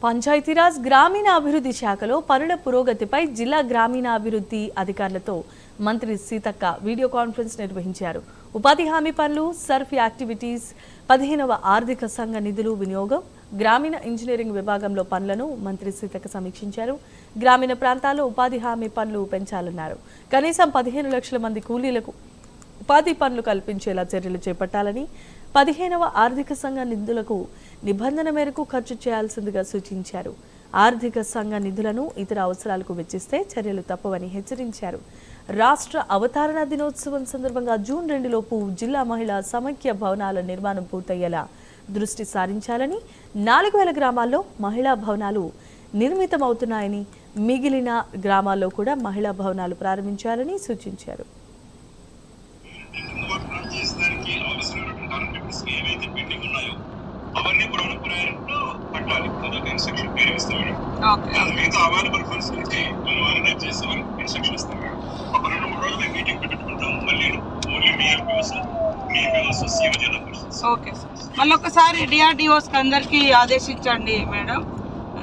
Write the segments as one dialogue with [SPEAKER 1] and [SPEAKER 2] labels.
[SPEAKER 1] పంచాయతీరాజ్ గ్రామీణాభివృద్ధి శాఖలో పనుల పురోగతిపై జిల్లా గ్రామీణాభివృద్ధి అధికారులతో మంత్రి సీతక్క వీడియో కాన్ఫరెన్స్ నిర్వహించారు. ఉపాధి హామీ పనులు, సర్ఫ్ యాక్టివిటీస్, 15వ ఆర్థిక సంఘ నిధులు వినియోగం, గ్రామీణ ఇంజనీరింగ్ విభాగంలో పనులను మంత్రి సీతక్క సమీక్షించారు. గ్రామీణ ప్రాంతాల్లో ఉపాధి హామీ పనులు పెంచాలన్నారు. కనీసం 15 లక్షల మంది కూలీలకు ఉపాధి పనులు కల్పించేలా చర్యలు చేపట్టాలని, 15వ ఆర్థిక సంఘ నిధులకు నిబంధన మేరకు ఖర్చు చేయాల్సిందిగా సూచించారు. ఆర్థిక సంఘ నిధులను ఇతర అవసరాలకు వెచ్చిస్తే చర్యలు తప్పవని హెచ్చరించారు. రాష్ట్ర అవతరణ దినోత్సవం సందర్భంగా జూన్ 2 లోపు జిల్లా మహిళా సమైక్య భవనాల నిర్మాణం పూర్తయ్యేలా దృష్టి సారించాలని, 4000 గ్రామాల్లో మహిళా భవనాలు నిర్మితమవుతున్నాయని, మిగిలిన గ్రామాల్లో కూడా మహిళా భవనాలు ప్రారంభించాలని సూచించారు.
[SPEAKER 2] ఏవైతే పెండింగ్ ఉన్నాయో అవన్నీ కూడా మన ప్రయాణంలో పట్టాలి. అదొక ఇన్స్ట్రక్షన్ పేరు ఇస్తాం మేడం. మిగతా అవైలబుల్ ఫండ్స్ నుంచి మనం ఆర్గనైజ్ చేసి వాళ్ళకి ఇన్స్ట్రక్షన్ ఇస్తాం మేడం. ఒక 2-3 రోజులు మేము మీటింగ్ పెట్టుకుంటాం. మళ్ళీ ఓన్లీ డిఆర్పిఓస్, మిఎంఎల్ఓస్, సీఎం జిల్లా పరిషత్.
[SPEAKER 3] ఓకే సార్, మళ్ళీ ఒకసారి డిఆర్డిఓస్ అందరికీ ఆదేశించండి మేడం.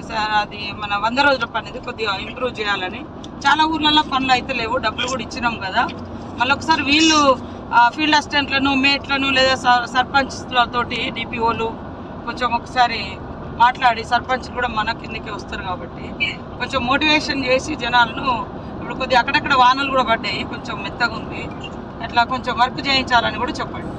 [SPEAKER 3] సార్ అది మన 100 రోజుల పని ఇది కొద్దిగా ఇంప్రూవ్ చేయాలని. చాలా ఊర్లలో పనులు అయితే లేవు, డబ్బులు కూడా ఇచ్చినాం కదా. మళ్ళీ ఒకసారి వీళ్ళు ఫీల్డ్ అసిస్టెంట్లను, మేట్లను లేదా సర్పంచ్లతోటి డిపిఓలు కొంచెం ఒకసారి మాట్లాడి, సర్పంచ్ కూడా మన కిందకి వస్తారు కాబట్టి కొంచెం మోటివేషన్ చేసి జనాలను, ఇప్పుడు కొద్దిగా అక్కడక్కడ వానలు కూడా పడ్డాయి, కొంచెం మెత్తగా ఉంది, అట్లా కొంచెం వర్క్ చేయించాలని కూడా చెప్పండి.